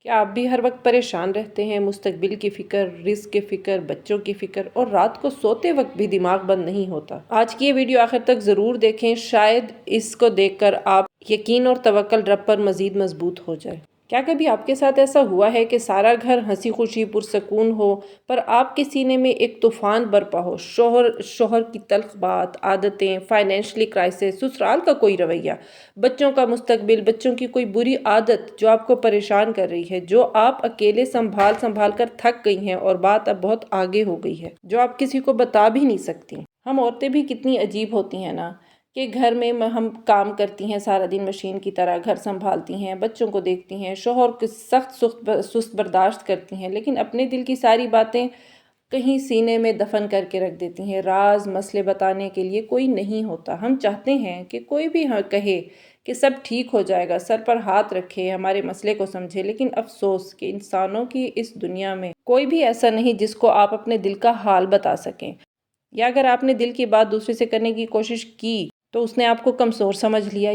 کیا آپ بھی ہر وقت پریشان رہتے ہیں؟ مستقبل کی فکر، رزق کی فکر، بچوں کی فکر اور رات کو سوتے وقت بھی دماغ بند نہیں ہوتا؟ آج کی یہ ویڈیو آخر تک ضرور دیکھیں، شاید اس کو دیکھ کر آپ یقین اور توکل رب پر مزید مضبوط ہو جائے۔ کیا کبھی آپ کے ساتھ ایسا ہوا ہے کہ سارا گھر ہنسی خوشی پرسکون ہو، پر آپ کے سینے میں ایک طوفان برپا ہو؟ شوہر کی تلخ بات، عادتیں، فائنینشلی کرائسس، سسرال کا کوئی رویہ، بچوں کا مستقبل، بچوں کی کوئی بری عادت جو آپ کو پریشان کر رہی ہے، جو آپ اکیلے سنبھال کر تھک گئی ہیں اور بات اب بہت آگے ہو گئی ہے، جو آپ کسی کو بتا بھی نہیں سکتی۔ ہم عورتیں بھی کتنی عجیب ہوتی ہیں نا، کہ گھر میں ہم کام کرتی ہیں سارا دن مشین کی طرح، گھر سنبھالتی ہیں، بچوں کو دیکھتی ہیں، شوہر کو سست برداشت کرتی ہیں، لیکن اپنے دل کی ساری باتیں کہیں سینے میں دفن کر کے رکھ دیتی ہیں۔ راز مسئلے بتانے کے لیے کوئی نہیں ہوتا۔ ہم چاہتے ہیں کہ کوئی بھی کہے کہ سب ٹھیک ہو جائے گا، سر پر ہاتھ رکھے، ہمارے مسئلے کو سمجھے، لیکن افسوس کہ انسانوں کی اس دنیا میں کوئی بھی ایسا نہیں جس کو آپ اپنے دل کا حال بتا سکیں، یا اگر آپ نے دل کی بات دوسرے سے کرنے کی کوشش کی تو اس نے آپ کو کمزور سمجھ لیا،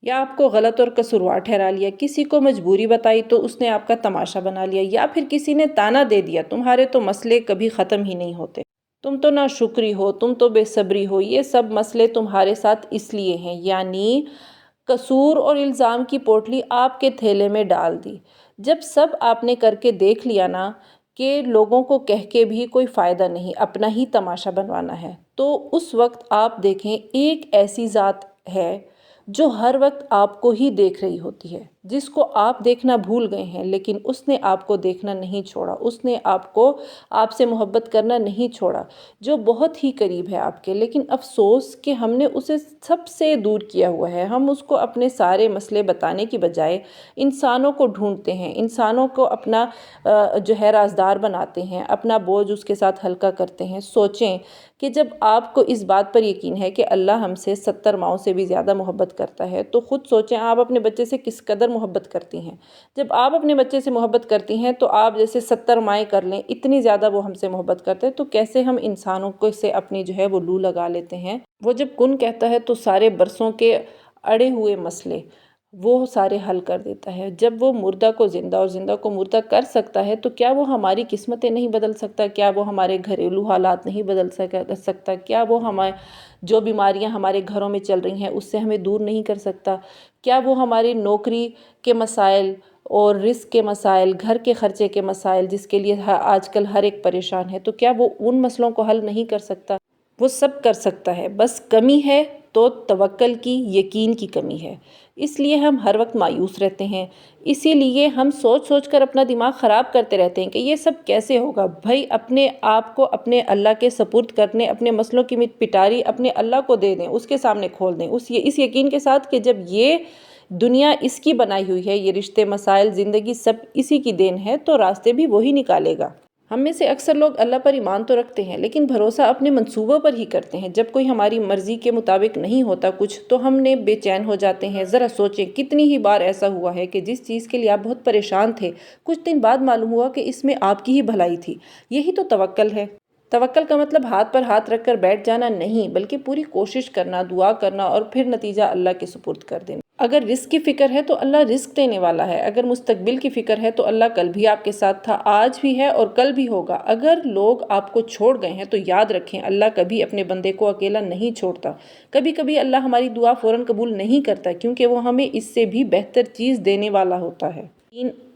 یا آپ کو غلط اور قصوروار ٹھہرا لیا، کسی کو مجبوری بتائی تو اس نے آپ کا تماشا بنا لیا، یا پھر کسی نے تانا دے دیا، تمہارے تو مسئلے کبھی ختم ہی نہیں ہوتے، تم تو ناشکری ہو، تم تو بے صبری ہو، یہ سب مسئلے تمہارے ساتھ اس لیے ہیں، یعنی قصور اور الزام کی پوٹلی آپ کے تھیلے میں ڈال دی۔ جب سب آپ نے کر کے دیکھ لیا نا کہ لوگوں کو کہہ کے بھی کوئی فائدہ نہیں، اپنا ہی تماشا بنوانا ہے، تو اس وقت آپ دیکھیں ایک ایسی ذات ہے جو ہر وقت آپ کو ہی دیکھ رہی ہوتی ہے، جس کو آپ دیکھنا بھول گئے ہیں، لیکن اس نے آپ کو دیکھنا نہیں چھوڑا، اس نے آپ سے محبت کرنا نہیں چھوڑا، جو بہت ہی قریب ہے آپ کے، لیکن افسوس کہ ہم نے اسے سب سے دور کیا ہوا ہے۔ ہم اس کو اپنے سارے مسئلے بتانے کی بجائے انسانوں کو ڈھونڈتے ہیں، انسانوں کو اپنا جو ہے رازدار بناتے ہیں، اپنا بوجھ اس کے ساتھ ہلکا کرتے ہیں۔ سوچیں کہ جب آپ کو اس بات پر یقین ہے کہ اللہ ہم سے 70 ماؤں سے بھی زیادہ محبت کرتا ہے، تو خود سوچیں آپ اپنے بچے سے کس قدر محبت کرتی ہیں۔ جب آپ اپنے بچے سے محبت کرتی ہیں تو آپ جیسے 70 مائیں کر لیں، اتنی زیادہ وہ ہم سے محبت کرتے ہیں، تو کیسے ہم انسانوں کو سے اپنی جو ہے وہ لو لگا لیتے ہیں۔ وہ جب کن کہتا ہے تو سارے برسوں کے اڑے ہوئے مسئلے وہ سارے حل کر دیتا ہے۔ جب وہ مردہ کو زندہ اور زندہ کو مردہ کر سکتا ہے تو کیا وہ ہماری قسمتیں نہیں بدل سکتا؟ کیا وہ ہمارے گھریلو حالات نہیں بدل سکتا؟ کیا وہ جو بیماریاں ہمارے گھروں میں چل رہی ہیں اس سے ہمیں دور نہیں کر سکتا؟ کیا وہ ہماری نوکری کے مسائل اور رزق کے مسائل، گھر کے خرچے کے مسائل، جس کے لیے آج کل ہر ایک پریشان ہے، تو کیا وہ ان مسئلوں کو حل نہیں کر سکتا؟ وہ سب کر سکتا ہے، بس کمی ہے تو توکل کی، یقین کی کمی ہے۔ اس لیے ہم ہر وقت مایوس رہتے ہیں، اسی لیے ہم سوچ کر اپنا دماغ خراب کرتے رہتے ہیں کہ یہ سب کیسے ہوگا۔ بھائی اپنے آپ کو اپنے اللہ کے سپرد کرنے، اپنے مسئلوں کی پٹاری اپنے اللہ کو دے دیں، اس کے سامنے کھول دیں، اس یقین کے ساتھ کہ جب یہ دنیا اس کی بنائی ہوئی ہے، یہ رشتے مسائل زندگی سب اسی کی دین ہے، تو راستے بھی وہی نکالے گا۔ ہم میں سے اکثر لوگ اللہ پر ایمان تو رکھتے ہیں، لیکن بھروسہ اپنے منصوبوں پر ہی کرتے ہیں۔ جب کوئی ہماری مرضی کے مطابق نہیں ہوتا کچھ تو ہم نے بے چین ہو جاتے ہیں۔ ذرا سوچیں کتنی ہی بار ایسا ہوا ہے کہ جس چیز کے لیے آپ بہت پریشان تھے، کچھ دن بعد معلوم ہوا کہ اس میں آپ کی ہی بھلائی تھی۔ یہی تو توکل ہے۔ توکل کا مطلب ہاتھ پر ہاتھ رکھ کر بیٹھ جانا نہیں، بلکہ پوری کوشش کرنا، دعا کرنا اور پھر نتیجہ اللہ کے سپرد کر دینا۔ اگر رزق کی فکر ہے تو اللہ رزق دینے والا ہے۔ اگر مستقبل کی فکر ہے تو اللہ کل بھی آپ کے ساتھ تھا، آج بھی ہے اور کل بھی ہوگا۔ اگر لوگ آپ کو چھوڑ گئے ہیں تو یاد رکھیں اللہ کبھی اپنے بندے کو اکیلا نہیں چھوڑتا۔ کبھی کبھی اللہ ہماری دعا فوراً قبول نہیں کرتا، کیونکہ وہ ہمیں اس سے بھی بہتر چیز دینے والا ہوتا ہے۔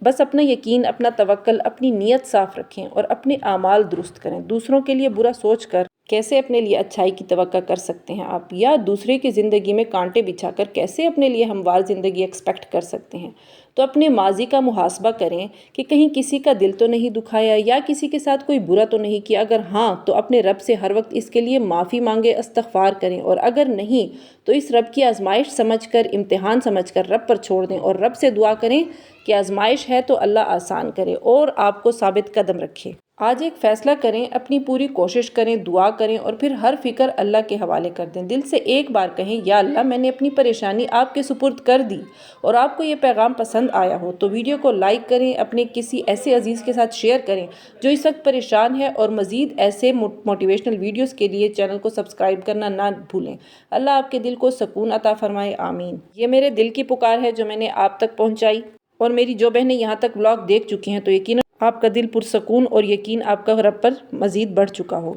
بس اپنا یقین، اپنا توکل، اپنی نیت صاف رکھیں اور اپنے اعمال درست کریں۔ دوسروں کے لیے برا سوچ کر کیسے اپنے لیے اچھائی کی توقع کر سکتے ہیں آپ؟ یا دوسرے کی زندگی میں کانٹے بچھا کر کیسے اپنے لیے ہموار زندگی ایکسپیکٹ کر سکتے ہیں؟ تو اپنے ماضی کا محاسبہ کریں کہ کہیں کسی کا دل تو نہیں دکھایا، یا کسی کے ساتھ کوئی برا تو نہیں کیا۔ اگر ہاں تو اپنے رب سے ہر وقت اس کے لیے معافی مانگے، استغفار کریں، اور اگر نہیں تو اس رب کی آزمائش سمجھ کر، امتحان سمجھ کر رب پر چھوڑ دیں اور رب سے دعا کریں کہ آزمائش ہے تو اللہ آسان کرے اور آپ کو ثابت قدم رکھے۔ آج ایک فیصلہ کریں، اپنی پوری کوشش کریں، دعا کریں اور پھر ہر فکر اللہ کے حوالے کر دیں۔ دل سے ایک بار کہیں یا اللہ میں نے اپنی پریشانی آپ کے سپرد کر دی۔ اور آپ کو یہ پیغام پسند آیا ہو تو ویڈیو کو لائک کریں، اپنے کسی ایسے عزیز کے ساتھ شیئر کریں جو اس وقت پریشان ہے، اور مزید ایسے موٹیویشنل ویڈیوز کے لیے چینل کو سبسکرائب کرنا نہ بھولیں۔ اللہ آپ کے دل کو سکون عطا فرمائے، آمین۔ یہ میرے دل کی پکار ہے جو میں نے آپ تک پہنچائی۔ اور میری جو بہنیں یہاں تک ولاگ دیکھ چکی ہیں تو یقیناً آپ کا دل پرسکون اور یقین آپ کا رب پر مزید بڑھ چکا ہو۔